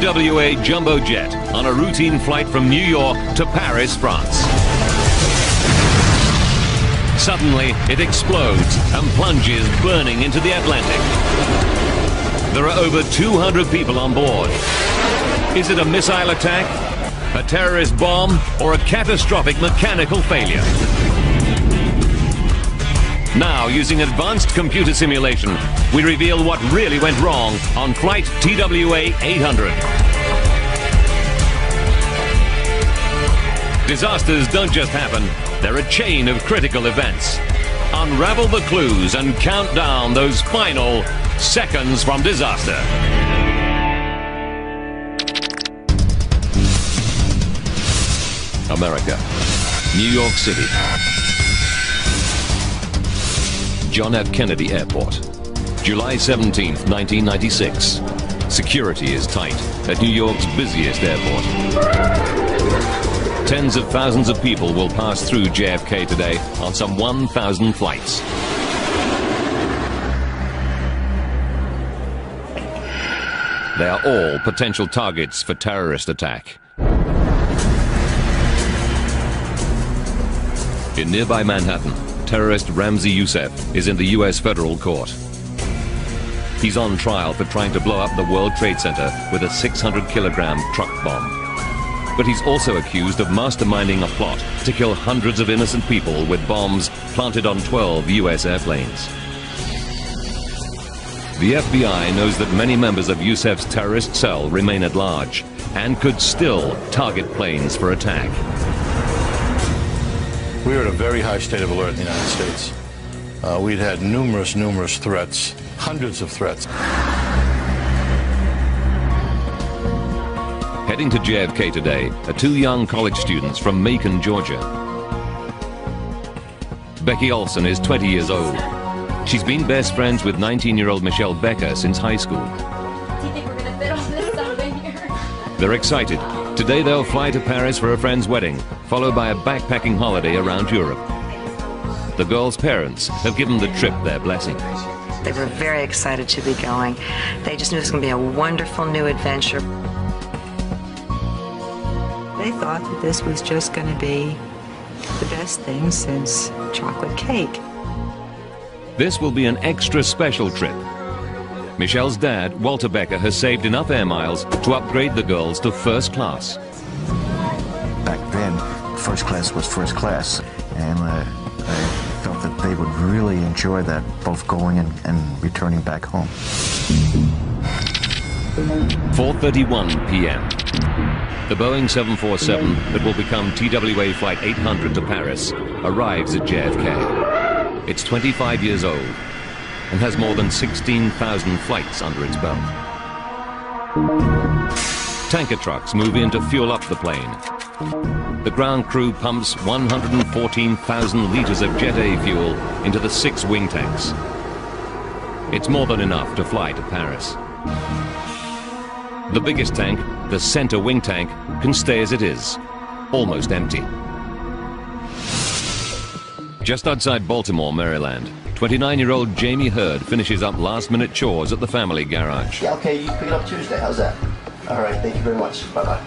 TWA jumbo jet on a routine flight from New York to Paris, France. Suddenly, it explodes and plunges burning into the Atlantic. There are over 200 people on board. Is it a missile attack, a terrorist bomb, or a catastrophic mechanical failure? Now, using advanced computer simulation, we reveal what really went wrong on flight TWA 800. Disasters don't just happen, they're a chain of critical events. Unravel the clues and count down those final seconds from disaster. America, New York City. John F. Kennedy Airport, July 17th, 1996. Security is tight at New York's busiest airport. Tens of thousands of people will pass through JFK today on some 1,000 flights. They are all potential targets for terrorist attack. In nearby Manhattan, terrorist Ramzi Youssef is in the US federal court. He's on trial for trying to blow up the World Trade Center with a 600-kilogram truck bomb. But he's also accused of masterminding a plot to kill hundreds of innocent people with bombs planted on 12 US airplanes. The FBI knows that many members of Youssef's terrorist cell remain at large and could still target planes for attack. We were at a very high state of alert in the United States. We'd had numerous threats, hundreds of threats. Heading to JFK today are two young college students from Macon, Georgia. Becky Olson is 20 years old. She's been best friends with 19-year-old Michelle Becker since high school. Do you think we're going to fit all this stuff in here? They're excited. Today they'll fly to Paris for a friend's wedding, followed by a backpacking holiday around Europe. The girls' parents have given the trip their blessing. They were very excited to be going. They just knew it was going to be a wonderful new adventure. They thought that this was just going to be the best thing since chocolate cake. This will be an extra special trip. Michelle's dad, Walter Becker, has saved enough air miles to upgrade the girls to first class. Back then, first class was first class, and I felt that they would really enjoy that, both going and returning back home. 4:31 p.m. The Boeing 747 that will become TWA Flight 800 to Paris arrives at JFK. It's 25 years old and has more than 16,000 flights under its belt. Tanker trucks move in to fuel up the plane. The ground crew pumps 114,000 liters of Jet A fuel into the 6 wing tanks. It's more than enough to fly to Paris. The biggest tank, the center wing tank, can stay as it is, almost empty. Just outside Baltimore, Maryland, 29-year-old Jamie Hurd finishes up last-minute chores at the family garage. Yeah, okay, you pick it up Tuesday. How's that? All right, thank you very much. Bye-bye.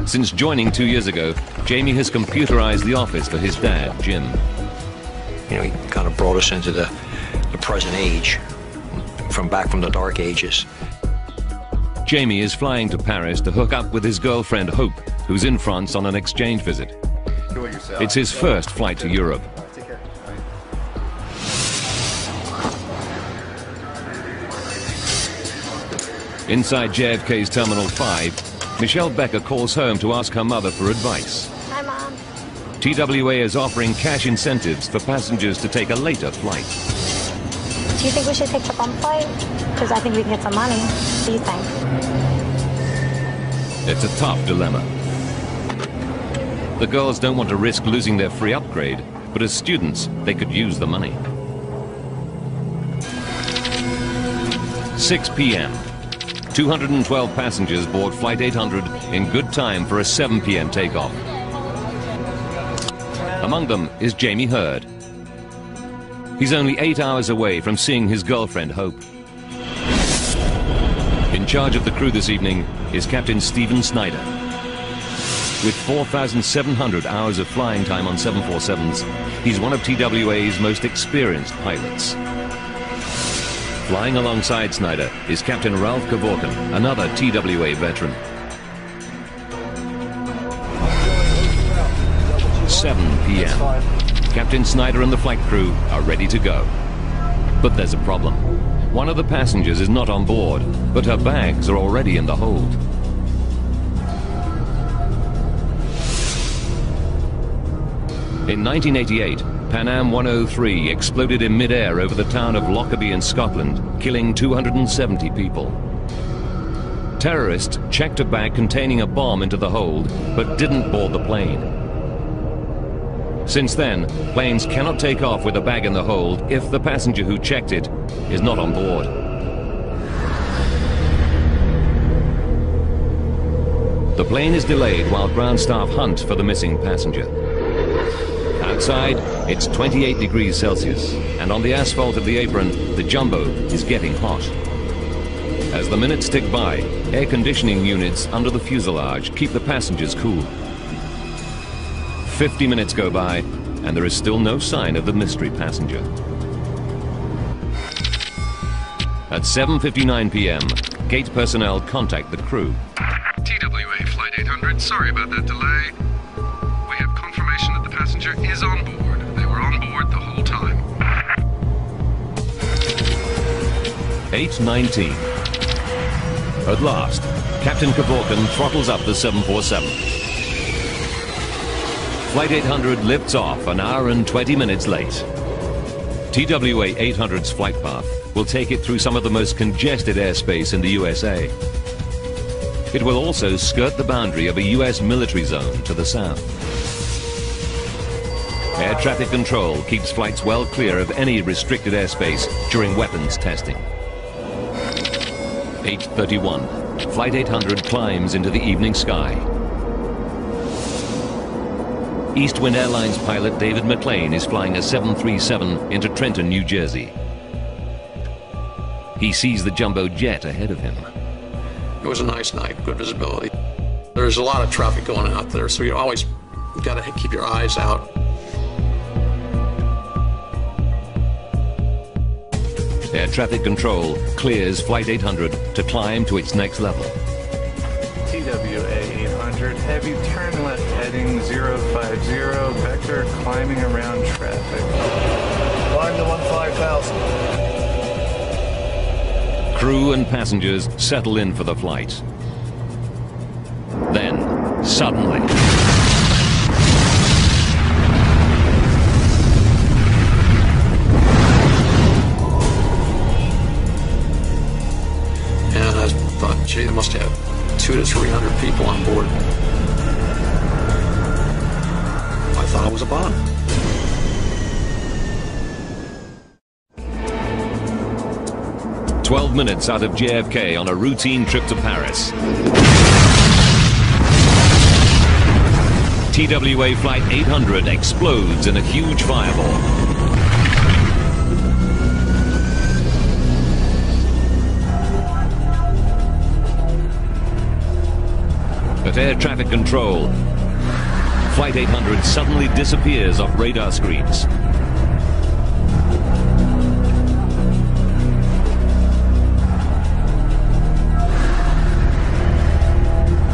Since joining 2 years ago, Jamie has computerized the office for his dad, Jim. You know, he kind of brought us into the present age, from the dark ages. Jamie is flying to Paris to hook up with his girlfriend Hope, who's in France on an exchange visit. It's his first flight to Europe. Inside JFK's Terminal 5, Michelle Becker calls home to ask her mother for advice. Hi, Mom. TWA is offering cash incentives for passengers to take a later flight. Do you think we should take the bump flight? Because I think we can get some money. What do you think? It's a tough dilemma. The girls don't want to risk losing their free upgrade, but as students, they could use the money. 6 p.m. 212 passengers board Flight 800 in good time for a 7 p.m. takeoff. Among them is Jamie Hurd. He's only 8 hours away from seeing his girlfriend Hope. In charge of the crew this evening is Captain Stephen Snyder. With 4,700 hours of flying time on 747s, he's one of TWA's most experienced pilots. Flying alongside Snyder is Captain Ralph Kevorkian, another TWA veteran. 7 p.m. Captain Snyder and the flight crew are ready to go. But there's a problem. One of the passengers is not on board, but her bags are already in the hold. In 1988, Pan Am 103 exploded in mid-air over the town of Lockerbie in Scotland, killing 270 people. Terrorists checked a bag containing a bomb into the hold, but didn't board the plane. Since then, planes cannot take off with a bag in the hold if the passenger who checked it is not on board. The plane is delayed while ground staff hunt for the missing passenger. Outside, it's 28 degrees Celsius, and on the asphalt of the apron, the jumbo is getting hot. As the minutes tick by, air conditioning units under the fuselage keep the passengers cool. 50 minutes go by, and there is still no sign of the mystery passenger. At 7:59 p.m., gate personnel contact the crew. TWA Flight 800, sorry about that delay. We have confirmation that the passenger is on board. They were on board the whole time. 8:19. At last, Captain Kevorkian throttles up the 747. Flight 800 lifts off an hour and 20 minutes late. TWA 800's flight path will take it through some of the most congested airspace in the USA. It will also skirt the boundary of a US military zone to the south. Air traffic control keeps flights well clear of any restricted airspace during weapons testing. 8:31. Flight 800 climbs into the evening sky. Eastwind Airlines pilot David McLean is flying a 737 into Trenton, New Jersey. He sees the jumbo jet ahead of him. It was a nice night, good visibility. There's a lot of traffic going out there, so you always got to keep your eyes out. Air traffic control clears Flight 800 to climb to its next level. TWA 800, heavy turn left heading 050, vector climbing around traffic. Climb to 15,000. Crew and passengers settle in for the flight. Then, suddenly... And I thought, gee, they must have 200 to 300 people on board. I thought it was a bomb. "12 minutes out of JFK on a routine trip to Paris. TWA Flight 800 explodes in a huge fireball. At air traffic control, Flight 800 suddenly disappears off radar screens.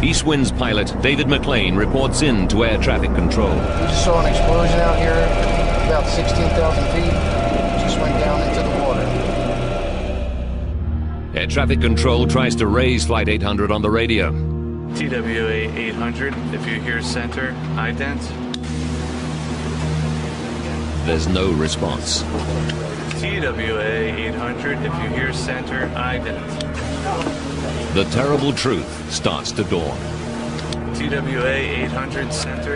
Eastwind's pilot David McLean reports in to air traffic control. We just saw an explosion out here, about 16,000 feet. Just went down into the water. Air traffic control tries to raise Flight 800 on the radio. TWA 800, if you hear center, ident. There's no response. TWA 800, if you hear center, ident. The terrible truth starts to dawn. TWA 800, center.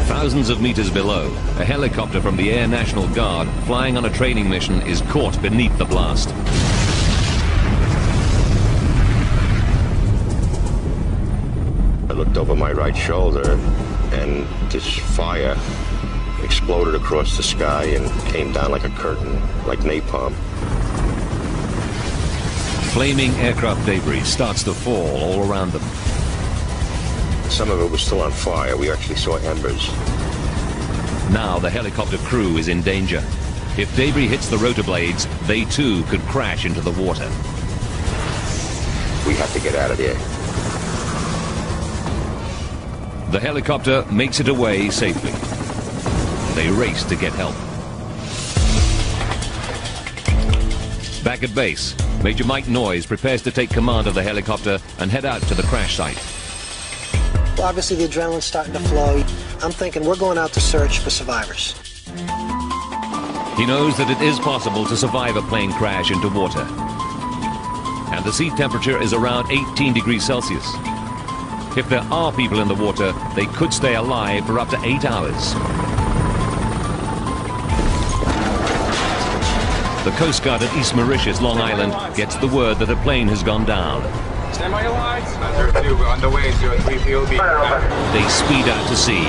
Thousands of meters below, a helicopter from the Air National Guard flying on a training mission is caught beneath the blast. I looked over my right shoulder and this fire exploded across the sky and came down like a curtain, like napalm. Flaming aircraft debris starts to fall all around them. Some of it was still on fire. We actually saw embers. Now the helicopter crew is in danger. If debris hits the rotor blades, they too could crash into the water. We have to get out of there. The helicopter makes it away safely. They race to get help. Back at base, Major Mike Noyes prepares to take command of the helicopter and head out to the crash site. Well, obviously the adrenaline's starting to flow. I'm thinking we're going out to search for survivors. He knows that it is possible to survive a plane crash into water. And the sea temperature is around 18 degrees Celsius. If there are people in the water, they could stay alive for up to 8 hours. The Coast Guard at East Mauritius, Long Island, gets the word that a plane has gone down. Stand by your lines. 02, we're on the way, 03 POB. They speed out to sea.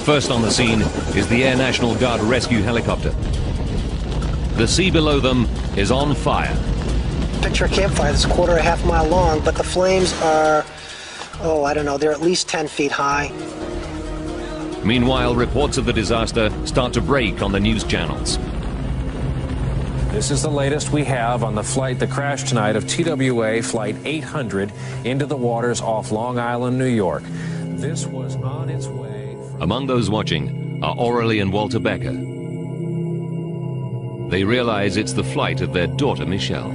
First on the scene is the Air National Guard rescue helicopter. The sea below them is on fire. Picture a campfire that's a quarter or a half mile long, but the flames are, oh, I don't know, they're at least 10 feet high. Meanwhile, reports of the disaster start to break on the news channels. This is the latest we have on the flight that crashed tonight of TWA Flight 800 into the waters off Long Island, New York. This was on its way. Among those watching are Aurelie and Walter Becker. They realize it's the flight of their daughter, Michelle.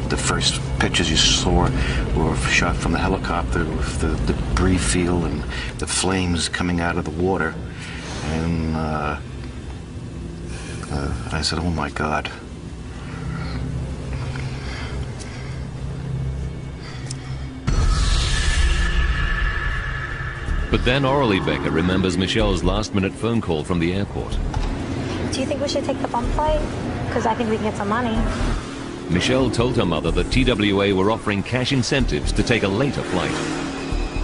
The first pictures you saw were shot from the helicopter with the debris field and the flames coming out of the water. And I said, oh my God. But then Aurelie Becker remembers Michelle's last-minute phone call from the airport. Do you think we should take the bump flight? Because I think we can get some money. Michelle told her mother that TWA were offering cash incentives to take a later flight.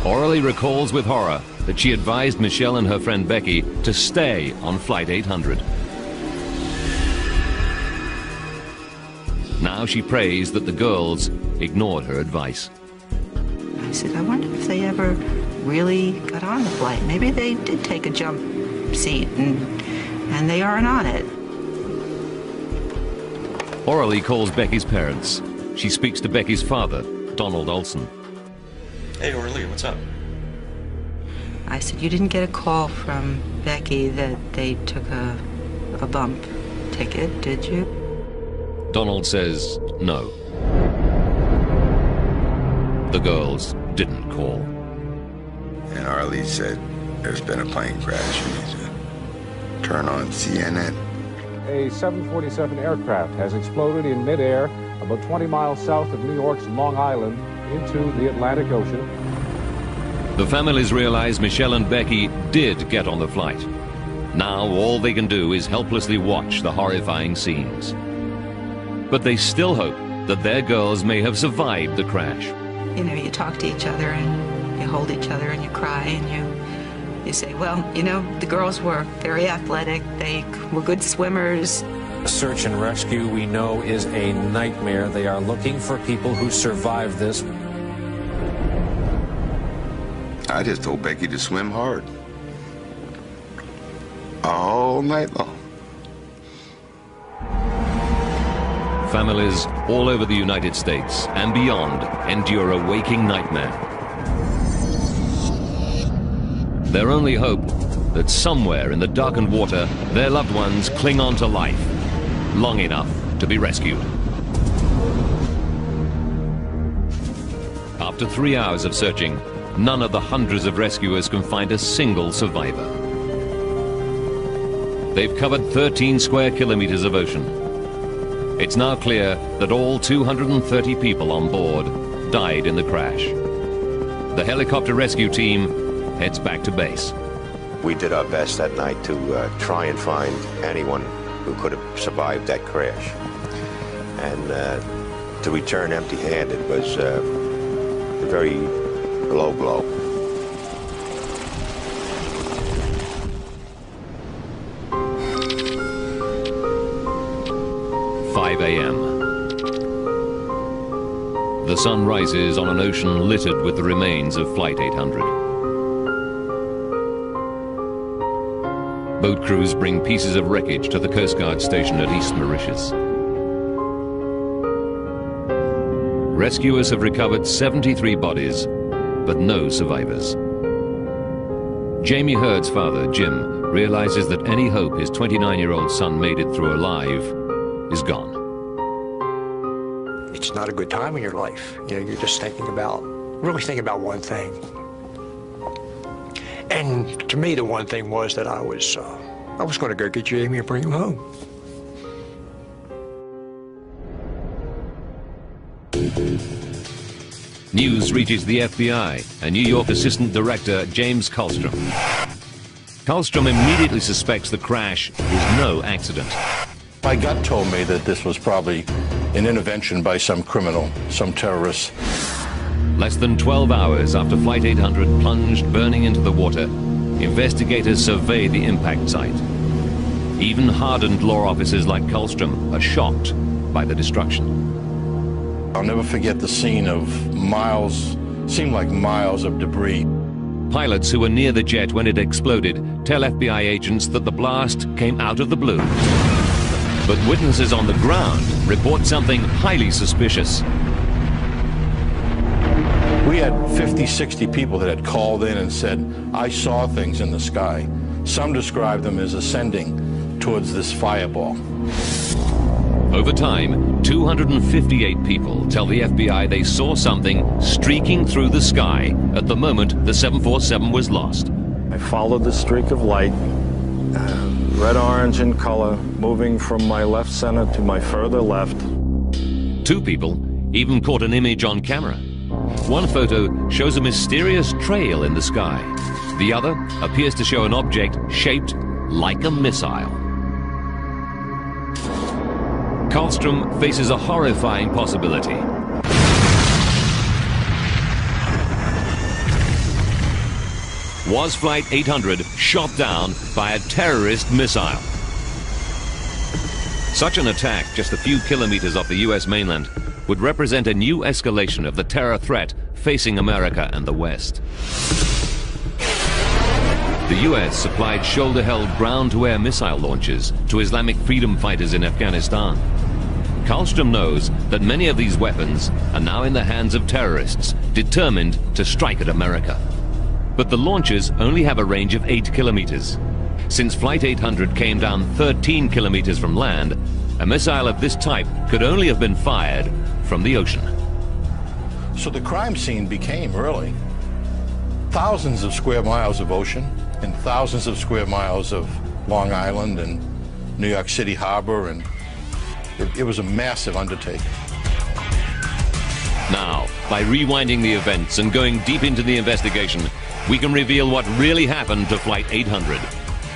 Aurelie recalls with horror that she advised Michelle and her friend Becky to stay on Flight 800. Now she prays that the girls ignored her advice. I said, I wonder if they ever really got on the flight. Maybe they did take a jump seat and they aren't on it. Aurelie calls Becky's parents. She speaks to Becky's father, Donald Olson. Hey, Aurelie, what's up? I said, you didn't get a call from Becky that they took a bump ticket, did you? Donald says no. The girls didn't call. And Aurelie said, there's been a plane crash. You need to turn on CNN. A 747 aircraft has exploded in midair about 20 miles south of New York's Long Island into the Atlantic Ocean. The families realize Michelle and Becky did get on the flight. Now all they can do is helplessly watch the horrifying scenes. But they still hope that their girls may have survived the crash. You know, you talk to each other and you hold each other and you cry and you say, well, you know, the girls were very athletic. They were good swimmers. Search and rescue, we know, is a nightmare. They are looking for people who survived this. I just told Becky to swim hard. All night long. Families all over the United States and beyond endure a waking nightmare. Their only hope that somewhere in the darkened water, their loved ones cling on to life, long enough to be rescued. After 3 hours of searching, none of the hundreds of rescuers can find a single survivor. They've covered 13 square kilometers of ocean. It's now clear that all 230 people on board died in the crash. The helicopter rescue team heads back to base. We did our best that night to try and find anyone who could have survived that crash. And to return empty-handed was very low blow. a.m. The sun rises on an ocean littered with the remains of Flight 800. Boat crews bring pieces of wreckage to the Coast Guard station at East Mauritius. Rescuers have recovered 73 bodies, but no survivors. Jamie Hurd's father, Jim, realizes that any hope his 29-year-old son made it through alive is gone. It's not a good time in your life. You know, you're just really thinking about one thing. And to me, the one thing was that I was going to go get Jamie and bring him home. News reaches the FBI and New York Assistant Director James Kallstrom. Kallstrom immediately suspects the crash is no accident. My gut told me that this was probably an intervention by some criminal, some terrorist. Less than 12 hours after Flight 800 plunged burning into the water, investigators survey the impact site. Even hardened law officers like Kallstrom are shocked by the destruction. I'll never forget the scene of miles, seemed like miles of debris. Pilots who were near the jet when it exploded tell FBI agents that the blast came out of the blue. But witnesses on the ground report something highly suspicious. We had 50, 60 people that had called in and said, I saw things in the sky. Some described them as ascending towards this fireball. Over time, 258 people tell the FBI they saw something streaking through the sky at the moment the 747 was lost. I followed the streak of light, red-orange in color, moving from my left center to my further left. 2 people even caught an image on camera. One photo shows a mysterious trail in the sky. The other appears to show an object shaped like a missile. Kallstrom faces a horrifying possibility. Was Flight 800 shot down by a terrorist missile? Such an attack just a few kilometers off the US mainland would represent a new escalation of the terror threat facing America and the West. The US supplied shoulder-held ground-to-air missile launches to Islamic freedom fighters in Afghanistan. Kallstrom knows that many of these weapons are now in the hands of terrorists determined to strike at America. But the launches only have a range of 8 kilometers. Since Flight 800 came down 13 kilometers from land, a missile of this type could only have been fired from the ocean. So the crime scene became really thousands of square miles of ocean and thousands of square miles of Long Island and New York City Harbor, and it was a massive undertaking. Now, by rewinding the events and going deep into the investigation, we can reveal what really happened to Flight 800.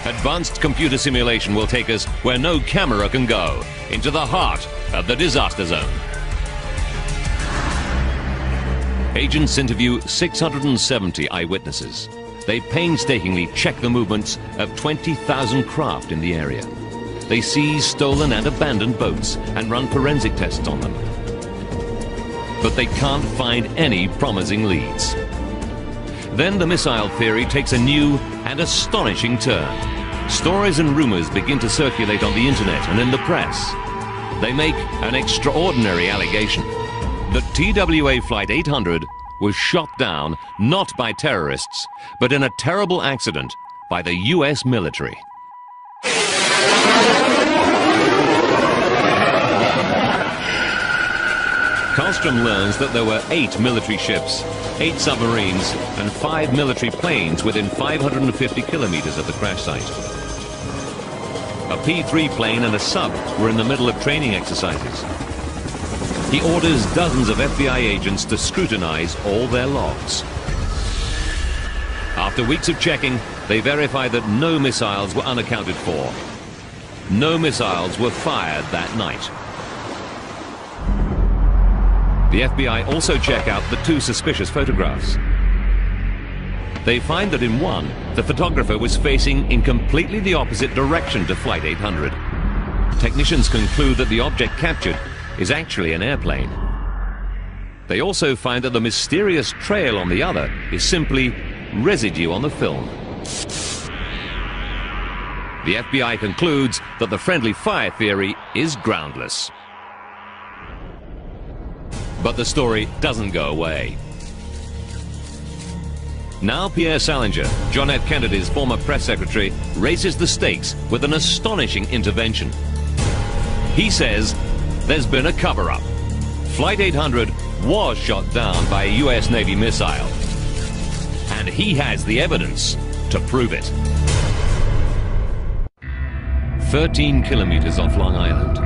Advanced computer simulation will take us where no camera can go, into the heart of the disaster zone. Agents interview 670 eyewitnesses. They painstakingly check the movements of 20,000 craft in the area. They seize stolen and abandoned boats and run forensic tests on them. But they can't find any promising leads. Then the missile theory takes a new and astonishing turn. Stories and rumors begin to circulate on the internet and in the press. They make an extraordinary allegation that TWA Flight 800 was shot down not by terrorists, but in a terrible accident by the US military. Kallstrom learns that there were 8 military ships, 8 submarines, and 5 military planes within 550 kilometers of the crash site. A P-3 plane and a sub were in the middle of training exercises. He orders dozens of FBI agents to scrutinize all their logs. After weeks of checking, they verify that no missiles were unaccounted for. No missiles were fired that night. The FBI also check out the two suspicious photographs. They find that in one, the photographer was facing in completely the opposite direction to Flight 800. Technicians conclude that the object captured is actually an airplane. They also find that the mysterious trail on the other is simply residue on the film. The FBI concludes that the friendly fire theory is groundless. But the story doesn't go away. Now Pierre Salinger, John F. Kennedy's former press secretary, raises the stakes with an astonishing intervention. He says there's been a cover-up. Flight 800 was shot down by a U.S. Navy missile. And he has the evidence to prove it. 13 kilometers off Long Island.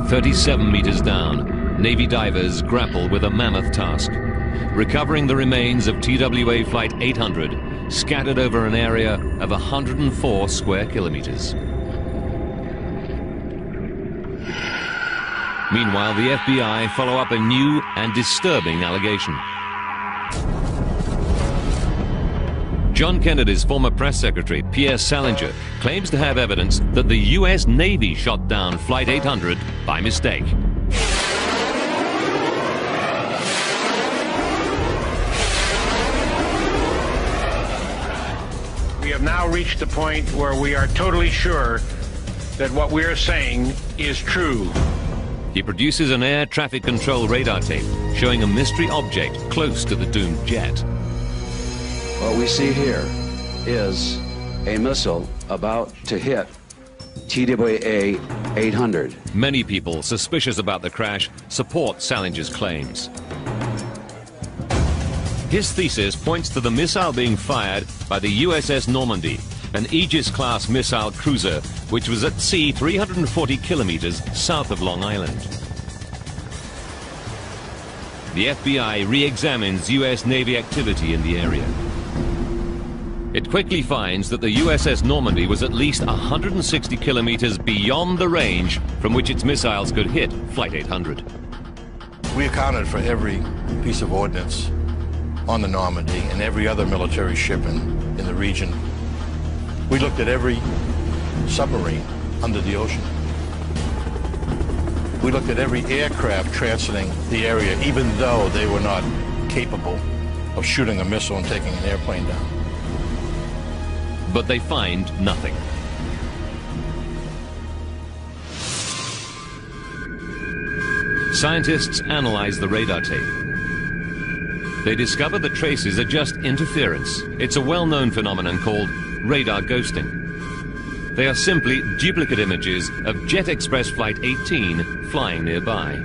37 meters down, Navy divers grapple with a mammoth task, recovering the remains of TWA Flight 800 scattered over an area of 104 square kilometers. Meanwhile, the FBI follow up a new and disturbing allegation. John Kennedy's former press secretary, Pierre Salinger, claims to have evidence that the U.S. Navy shot down Flight 800 by mistake. We have now reached the point where we are totally sure that what we are saying is true. He produces an air traffic control radar tape showing a mystery object close to the doomed jet. What we see here is a missile about to hit TWA 800. Many people suspicious about the crash support Salinger's claims. His thesis points to the missile being fired by the USS Normandy, an Aegis-class missile cruiser which was at sea 340 kilometers south of Long Island. The FBI re-examines U.S. Navy activity in the area. It quickly finds that the USS Normandy was at least 160 kilometers beyond the range from which its missiles could hit Flight 800. We accounted for every piece of ordnance on the Normandy and every other military ship in the region. We looked at every submarine under the ocean. We looked at every aircraft transiting the area, even though they were not capable of shooting a missile and taking an airplane down. But they find nothing. Scientists analyze the radar tape. They discover the traces are just interference. It's a well-known phenomenon called radar ghosting. They are simply duplicate images of Jet Express Flight 18 flying nearby.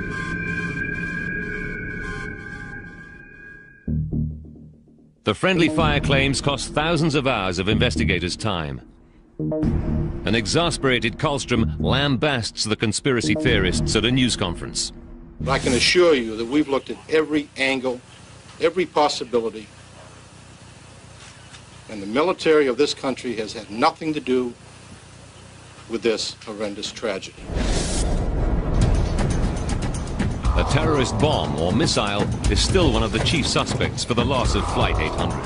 The friendly fire claims cost thousands of hours of investigators' time. An exasperated Karlstrom lambasts the conspiracy theorists at a news conference. But I can assure you that we've looked at every angle, every possibility, and the military of this country has had nothing to do with this horrendous tragedy. A terrorist bomb or missile is still one of the chief suspects for the loss of Flight 800.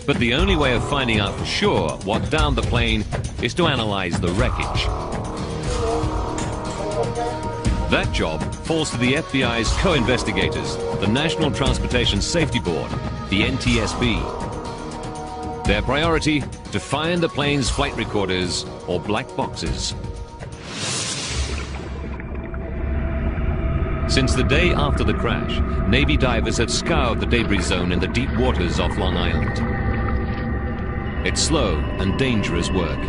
But the only way of finding out for sure what downed the plane is to analyze the wreckage. That job falls to the FBI's co-investigators, the National Transportation Safety Board, the NTSB. Their priority, to find the plane's flight recorders or black boxes. Since the day after the crash, Navy divers had scoured the debris zone in the deep waters off Long Island. It's slow and dangerous work.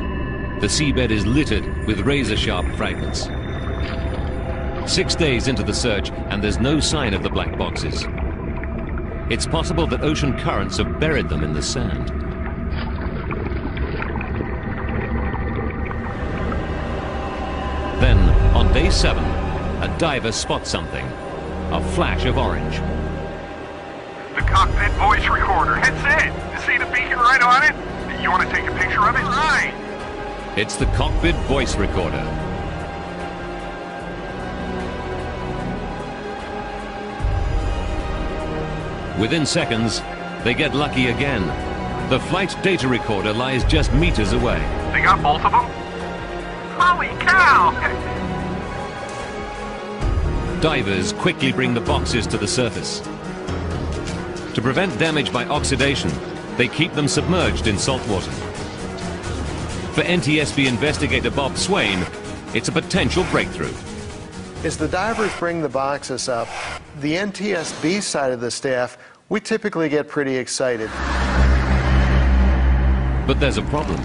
The seabed is littered with razor-sharp fragments. 6 days into the search, and there's no sign of the black boxes. It's possible that ocean currents have buried them in the sand. Then, on day 7, a diver spots something. A flash of orange. The cockpit voice recorder. That's it. You see the beacon right on it? You want to take a picture of it? Right. It's the cockpit voice recorder. Within seconds, they get lucky again. The flight data recorder lies just meters away. They got both of them? Holy cow! Divers quickly bring the boxes to the surface. To prevent damage by oxidation, they keep them submerged in salt water. For NTSB investigator Bob Swain, it's a potential breakthrough. As the divers bring the boxes up, the NTSB side of the staff, we typically get pretty excited. But there's a problem.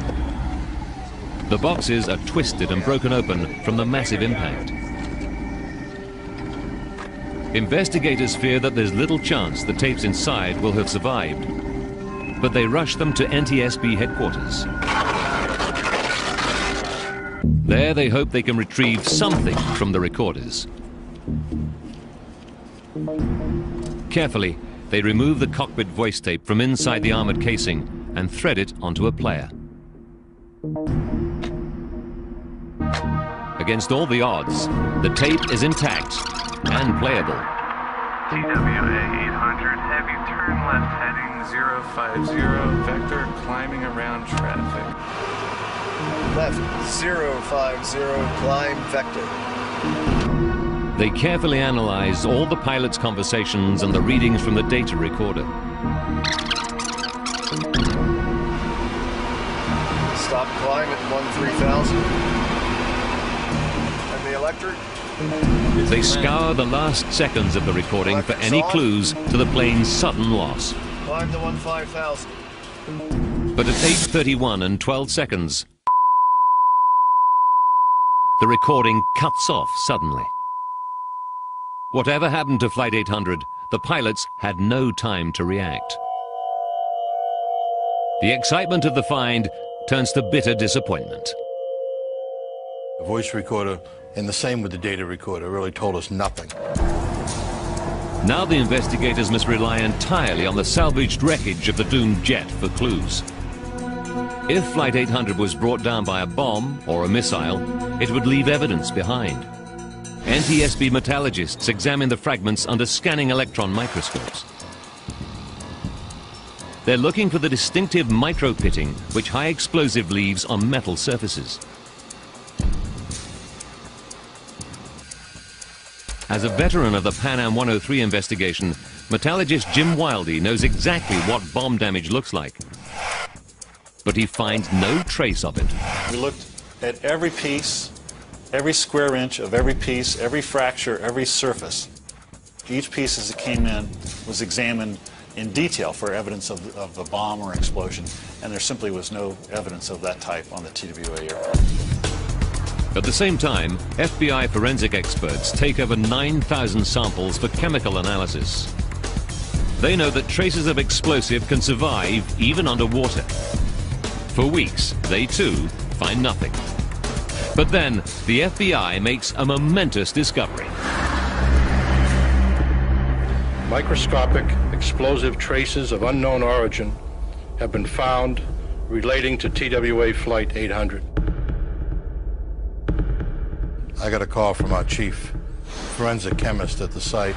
The boxes are twisted and broken open from the massive impact. Investigators fear that there's little chance the tapes inside will have survived, but they rush them to NTSB headquarters. There they hope they can retrieve something from the recorders. Carefully, they remove the cockpit voice tape from inside the armored casing and thread it onto a player. Against all the odds, the tape is intact and playable. TWA 800, heavy turn left heading 050, vector climbing around traffic. Left 050, climb vector. They carefully analyze all the pilot's conversations and the readings from the data recorder. Stop climb at 13,000. And the electric? They scour the last seconds of the recording for any clues to the plane's sudden loss. Climb to 15,000. But at 8:31 and 12 seconds, the recording cuts off suddenly. Whatever happened to Flight 800, the pilots had no time to react. The excitement of the find turns to bitter disappointment. The voice recorder, and the same with the data recorder, really told us nothing. Now the investigators must rely entirely on the salvaged wreckage of the doomed jet for clues. If Flight 800 was brought down by a bomb or a missile, it would leave evidence behind. NTSB metallurgists examine the fragments under scanning electron microscopes. They're looking for the distinctive micro-pitting which high explosive leaves on metal surfaces. As a veteran of the Pan Am 103 investigation, metallurgist Jim Wildey knows exactly what bomb damage looks like. But he finds no trace of it. We looked at every piece, every square inch of every piece, every fracture, every surface. Each piece as it came in was examined in detail for evidence of a bomb or explosion, and there simply was no evidence of that type on the TWA aircraft. At the same time, FBI forensic experts take over 9,000 samples for chemical analysis. They know that traces of explosive can survive even underwater. For weeks, they too find nothing. But then, the FBI makes a momentous discovery. Microscopic explosive traces of unknown origin have been found relating to TWA Flight 800. I got a call from our chief forensic chemist at the site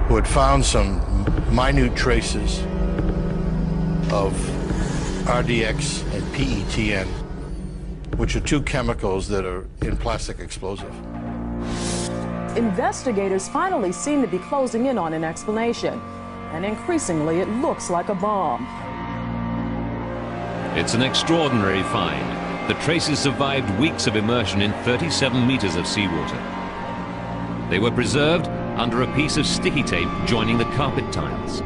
who had found some minute traces of RDX and PETN, which are two chemicals that are in plastic explosive. Investigators finally seem to be closing in on an explanation, and increasingly it looks like a bomb. It's an extraordinary find. The traces survived weeks of immersion in 37 meters of seawater. They were preserved under a piece of sticky tape joining the carpet tiles.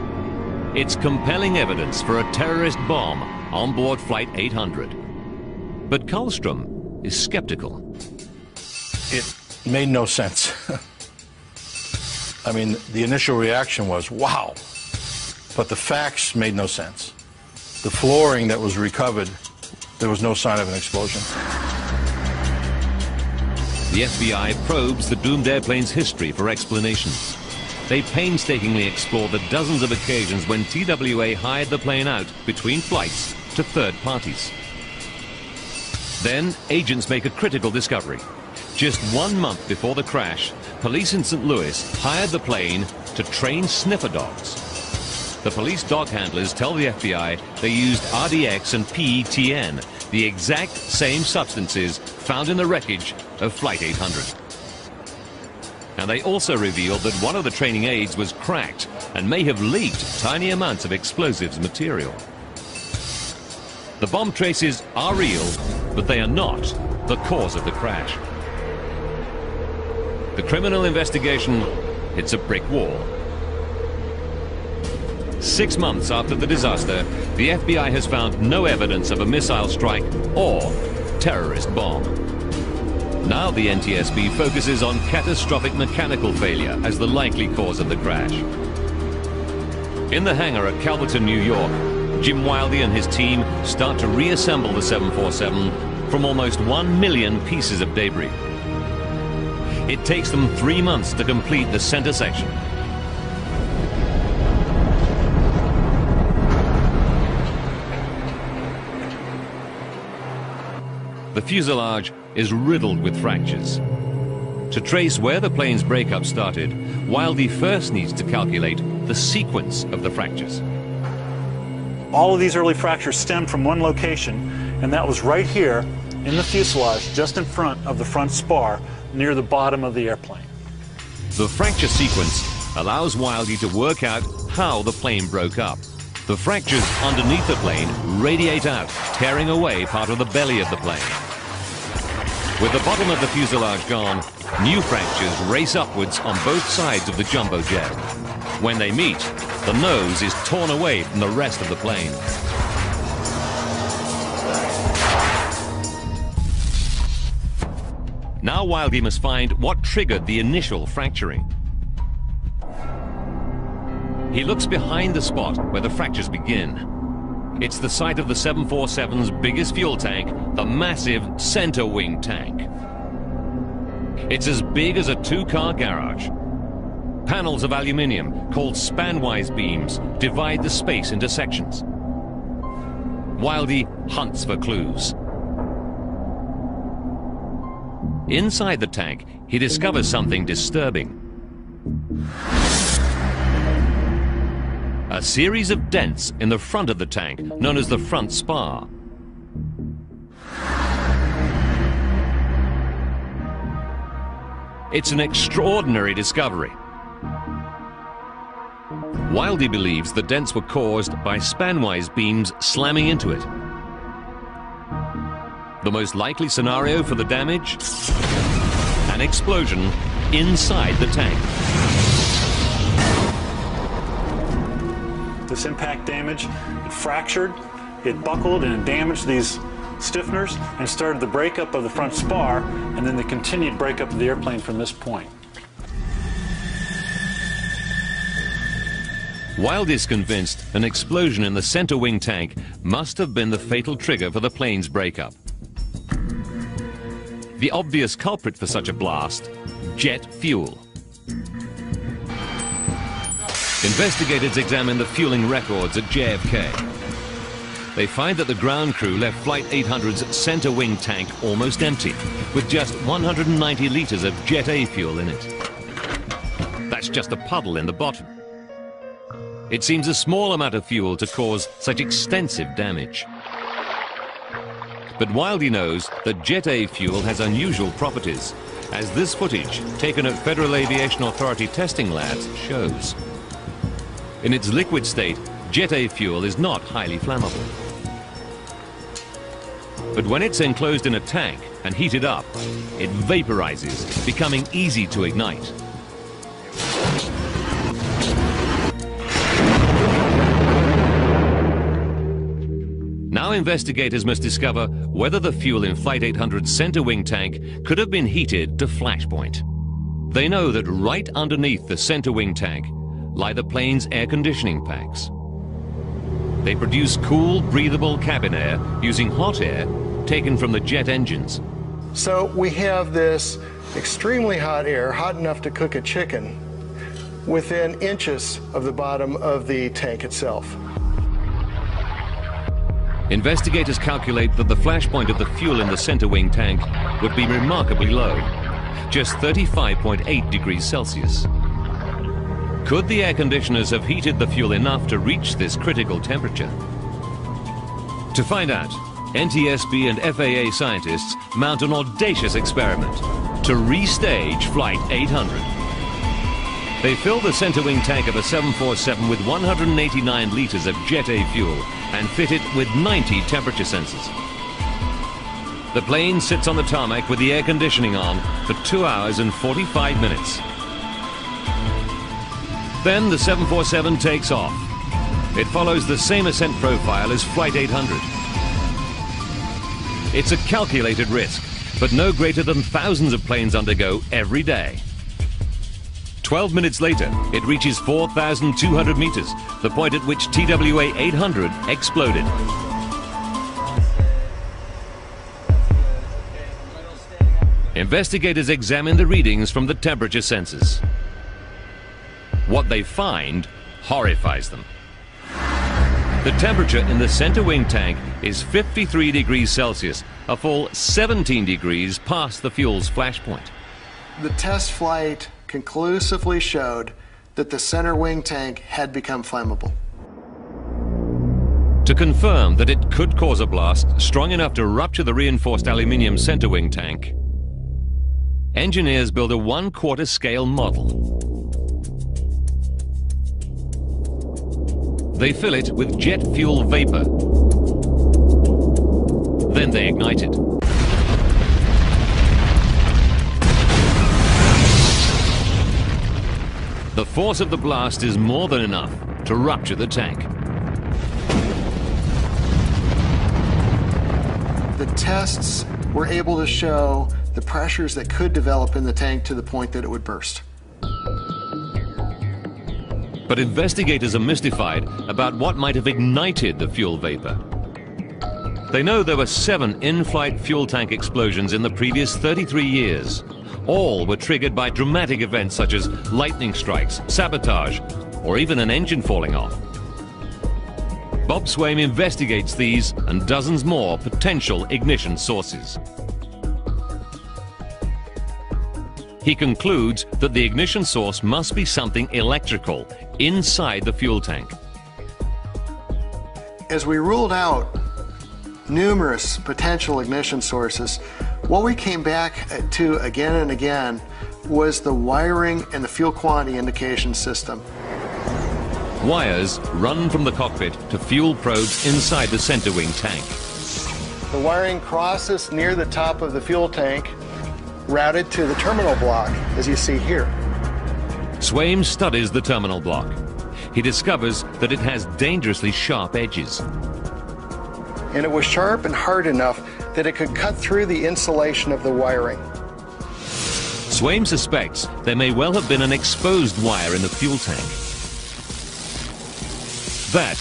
It's compelling evidence for a terrorist bomb on board Flight 800. But Karlstrom is skeptical. It made no sense. I mean, the initial reaction was, wow, but the facts made no sense. The flooring that was recovered, there was no sign of an explosion. The FBI probes the doomed airplane's history for explanations. They painstakingly explore the dozens of occasions when TWA hired the plane out between flights to third parties. Then, agents make a critical discovery. Just 1 month before the crash, police in St. Louis hired the plane to train sniffer dogs. The police dog handlers tell the FBI they used RDX and PETN, the exact same substances found in the wreckage of Flight 800. And they also revealed that one of the training aids was cracked and may have leaked tiny amounts of explosives material. The bomb traces are real, but they are not the cause of the crash. The criminal investigation hits a brick wall. 6 months after the disaster, the FBI has found no evidence of a missile strike or terrorist bomb. Now the NTSB focuses on catastrophic mechanical failure as the likely cause of the crash. In the hangar at Calverton, New York, Jim Wildey and his team start to reassemble the 747 from almost 1 million pieces of debris. It takes them 3 months to complete the center section. The fuselage is riddled with fractures. To trace where the plane's breakup started, Wildey first needs to calculate the sequence of the fractures. All of these early fractures stemmed from one location, and that was right here in the fuselage, just in front of the front spar, near the bottom of the airplane. The fracture sequence allows Wildey to work out how the plane broke up. The fractures underneath the plane radiate out, tearing away part of the belly of the plane. With the bottom of the fuselage gone, new fractures race upwards on both sides of the jumbo jet. When they meet, the nose is torn away from the rest of the plane. Now Wildey must find what triggered the initial fracturing. He looks behind the spot where the fractures begin. It's the site of the 747's biggest fuel tank, the massive center wing tank. It's as big as a 2-car garage. Panels of aluminium, called spanwise beams, divide the space into sections. Wildey hunts for clues. Inside the tank, he discovers something disturbing. A series of dents in the front of the tank, known as the front spar. It's an extraordinary discovery. Wildey believes the dents were caused by spanwise beams slamming into it. The most likely scenario for the damage? An explosion inside the tank. This impact damage, it fractured, it buckled, and it damaged these stiffeners and started the breakup of the front spar, and then the continued breakup of the airplane from this point. Wildey is convinced an explosion in the center wing tank must have been the fatal trigger for the plane's breakup. The obvious culprit for such a blast, jet fuel. Investigators examine the fueling records at JFK. They find that the ground crew left Flight 800's center wing tank almost empty, with just 190 liters of Jet A fuel in it. That's just a puddle in the bottom. It seems a small amount of fuel to cause such extensive damage. But Wildey knows that Jet A fuel has unusual properties, as this footage, taken at Federal Aviation Authority testing labs, shows. In its liquid state, Jet A fuel is not highly flammable. But when it's enclosed in a tank and heated up, it vaporizes, becoming easy to ignite. Now investigators must discover whether the fuel in Flight 800's center wing tank could have been heated to flashpoint. They know that right underneath the center wing tank lie the plane's air conditioning packs. They produce cool, breathable cabin air using hot air taken from the jet engines. So we have this extremely hot air, hot enough to cook a chicken, within inches of the bottom of the tank itself. Investigators calculate that the flash point of the fuel in the center wing tank would be remarkably low, just 35.8 degrees Celsius. Could the air conditioners have heated the fuel enough to reach this critical temperature? To find out, NTSB and FAA scientists mount an audacious experiment to restage Flight 800. They fill the center wing tank of a 747 with 189 liters of Jet A fuel and fit it with 90 temperature sensors. The plane sits on the tarmac with the air conditioning on for 2 hours and 45 minutes. Then the 747 takes off. It follows the same ascent profile as Flight 800. It's a calculated risk, but no greater than thousands of planes undergo every day. 12 minutes later, it reaches 4,200 meters, the point at which TWA 800 exploded. Investigators examine the readings from the temperature sensors. What they find horrifies them. The temperature in the center wing tank is 53 degrees Celsius, a full 17 degrees past the fuel's flash point. The test flight conclusively showed that the center wing tank had become flammable. To confirm that it could cause a blast strong enough to rupture the reinforced aluminium center wing tank, engineers build a 1/4 scale model. They fill it with jet fuel vapor. Then they ignite it. The force of the blast is more than enough to rupture the tank. The tests were able to show the pressures that could develop in the tank to the point that it would burst. But investigators are mystified about what might have ignited the fuel vapor. They know there were 7 in-flight fuel tank explosions in the previous 33 years. All were triggered by dramatic events such as lightning strikes, sabotage, or even an engine falling off. Bob Swaim investigates these and dozens more potential ignition sources. He concludes that the ignition source must be something electrical inside the fuel tank. As we ruled out numerous potential ignition sources, what we came back to again and again was the wiring and the fuel quantity indication system. Wires run from the cockpit to fuel probes inside the center wing tank. The wiring crosses near the top of the fuel tank, routed to the terminal block, as you see here. Swaim studies the terminal block. He discovers that it has dangerously sharp edges. And it was sharp and hard enough that it could cut through the insulation of the wiring. Swaim suspects there may well have been an exposed wire in the fuel tank. That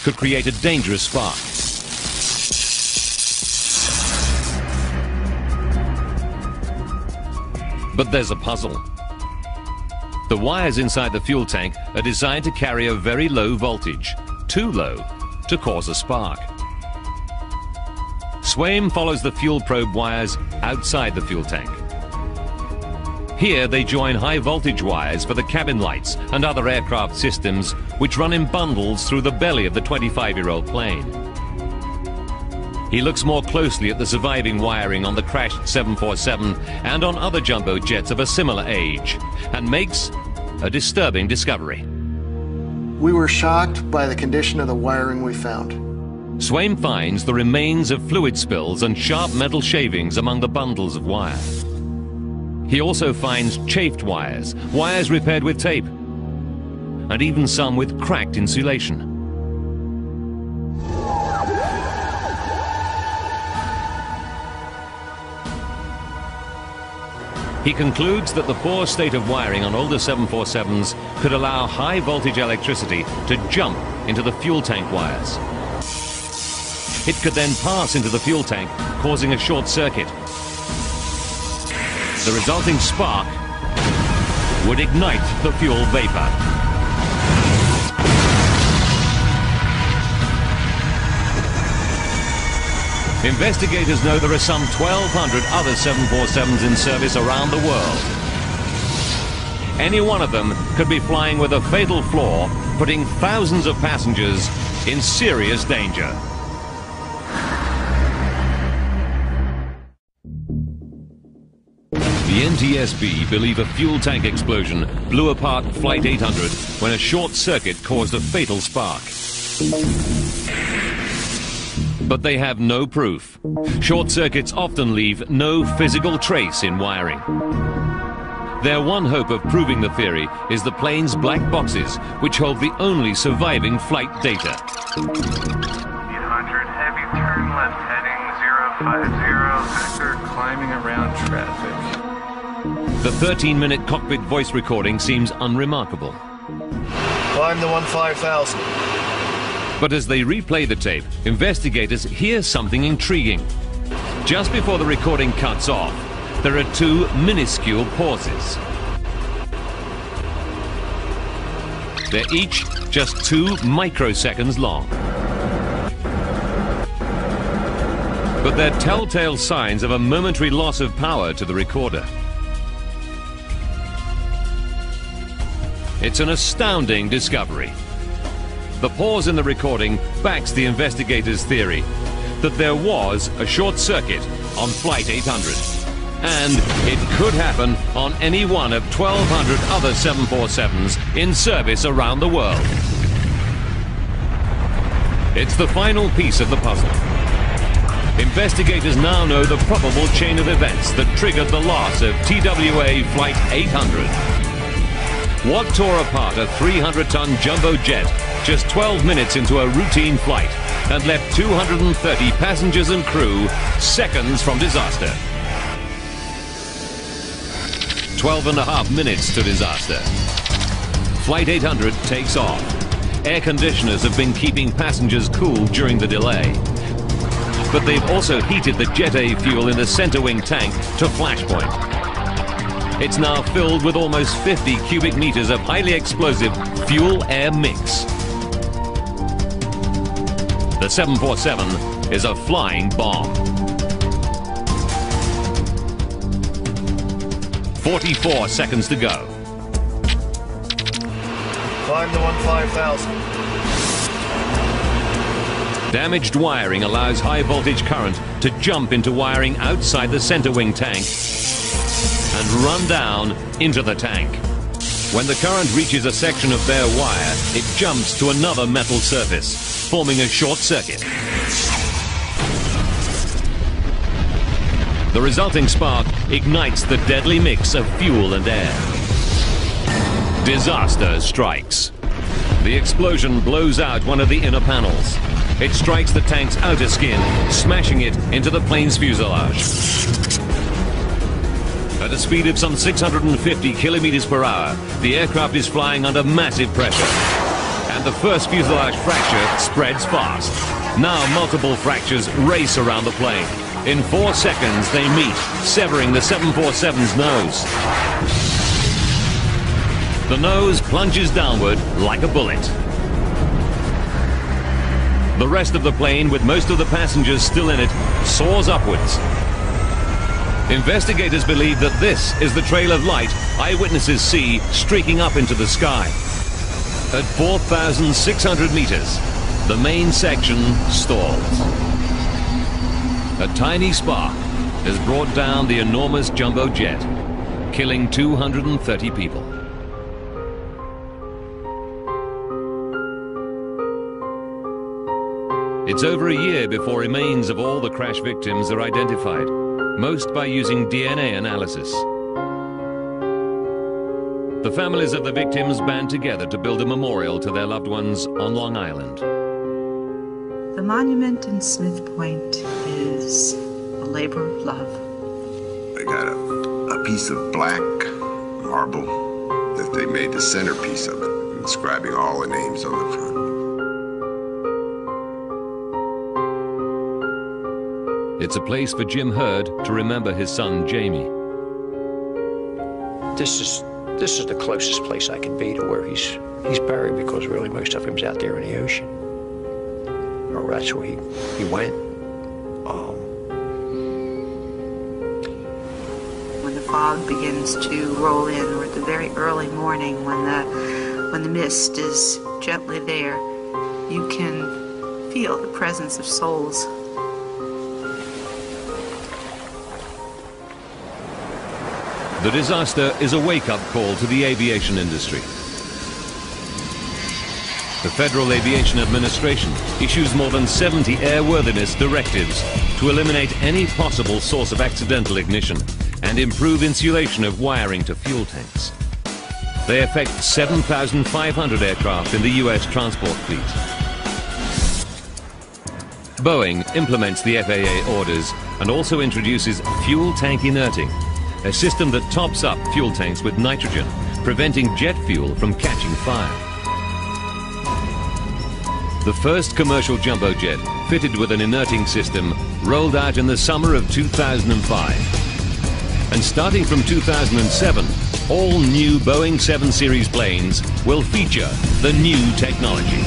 could create a dangerous spark. But there's a puzzle. The wires inside the fuel tank are designed to carry a very low voltage, too low to cause a spark. Swaim follows the fuel probe wires outside the fuel tank. Here they join high voltage wires for the cabin lights and other aircraft systems which run in bundles through the belly of the 25-year-old plane. He looks more closely at the surviving wiring on the crashed 747 and on other jumbo jets of a similar age and makes a disturbing discovery. We were shocked by the condition of the wiring we found. Swaim finds the remains of fluid spills and sharp metal shavings among the bundles of wire. He also finds chafed wires, wires repaired with tape, and even some with cracked insulation. He concludes that the poor state of wiring on older 747s could allow high voltage electricity to jump into the fuel tank wires. It could then pass into the fuel tank, causing a short circuit. The resulting spark would ignite the fuel vapor. Investigators know there are some 1,200 other 747s in service around the world. any one of them could be flying with a fatal flaw, putting thousands of passengers in serious danger. The NTSB believe a fuel tank explosion blew apart Flight 800 when a short circuit caused a fatal spark. But they have no proof. Short circuits often leave no physical trace in wiring. Their one hope of proving the theory is the plane's black boxes, which hold the only surviving flight data. 800, heavy turn left heading 050, vector climbing around traffic. The 13-minute cockpit voice recording seems unremarkable. Climb the 15,000. But as they replay the tape, investigators hear something intriguing. Just before the recording cuts off, there are two minuscule pauses. They're each just 2 microseconds long. But they're telltale signs of a momentary loss of power to the recorder. It's an astounding discovery. The pause in the recording backs the investigators' theory that there was a short circuit on Flight 800. And it could happen on any one of 1,200 other 747s in service around the world. It's the final piece of the puzzle. Investigators now know the probable chain of events that triggered the loss of TWA Flight 800. What tore apart a 300-ton jumbo jet just 12 minutes into a routine flight and left 230 passengers and crew seconds from disaster? 12.5 minutes to disaster. Flight 800 takes off. Air conditioners have been keeping passengers cool during the delay. But they've also heated the Jet A fuel in the center wing tank to flashpoint. It's now filled with almost 50 cubic meters of highly explosive fuel-air mix. The 747 is a flying bomb. 44 seconds to go. Climb the 15,000. Damaged wiring allows high voltage current to jump into wiring outside the center wing tank and run down into the tank. When the current reaches a section of bare wire, it jumps to another metal surface, forming a short circuit. The resulting spark ignites the deadly mix of fuel and air. Disaster strikes. The explosion blows out one of the inner panels. It strikes the tank's outer skin, smashing it into the plane's fuselage. At a speed of some 650 kilometers per hour, the aircraft is flying under massive pressure. And the first fuselage fracture spreads fast. Now multiple fractures race around the plane. In 4 seconds, they meet, severing the 747's nose. The nose plunges downward like a bullet. The rest of the plane, with most of the passengers still in it, soars upwards. Investigators believe that this is the trail of light eyewitnesses see streaking up into the sky. At 4,600 meters, the main section stalls. A tiny spark has brought down the enormous jumbo jet, killing 230 people. It's over a year before remains of all the crash victims are identified, most by using DNA analysis. The families of the victims band together to build a memorial to their loved ones on Long Island. The monument in Smith Point is a labor of love. They got a piece of black marble that they made the centerpiece of it, inscribing all the names on the front. It's a place for Jim Hurd to remember his son, Jamie. This is the closest place I can be to where he's buried, because really most of him's out there in the ocean. Or that's where he went. When the fog begins to roll in, or at the very early morning when the mist is gently there, you can feel the presence of souls. The disaster is a wake-up call to the aviation industry. The Federal Aviation Administration issues more than 70 airworthiness directives to eliminate any possible source of accidental ignition and improve insulation of wiring to fuel tanks. They affect 7,500 aircraft in the US transport fleet. Boeing implements the FAA orders and also introduces fuel tank inerting, a system that tops up fuel tanks with nitrogen, preventing jet fuel from catching fire. The first commercial jumbo jet, fitted with an inerting system, rolled out in the summer of 2005. And starting from 2007, all new Boeing 7 Series planes will feature the new technology.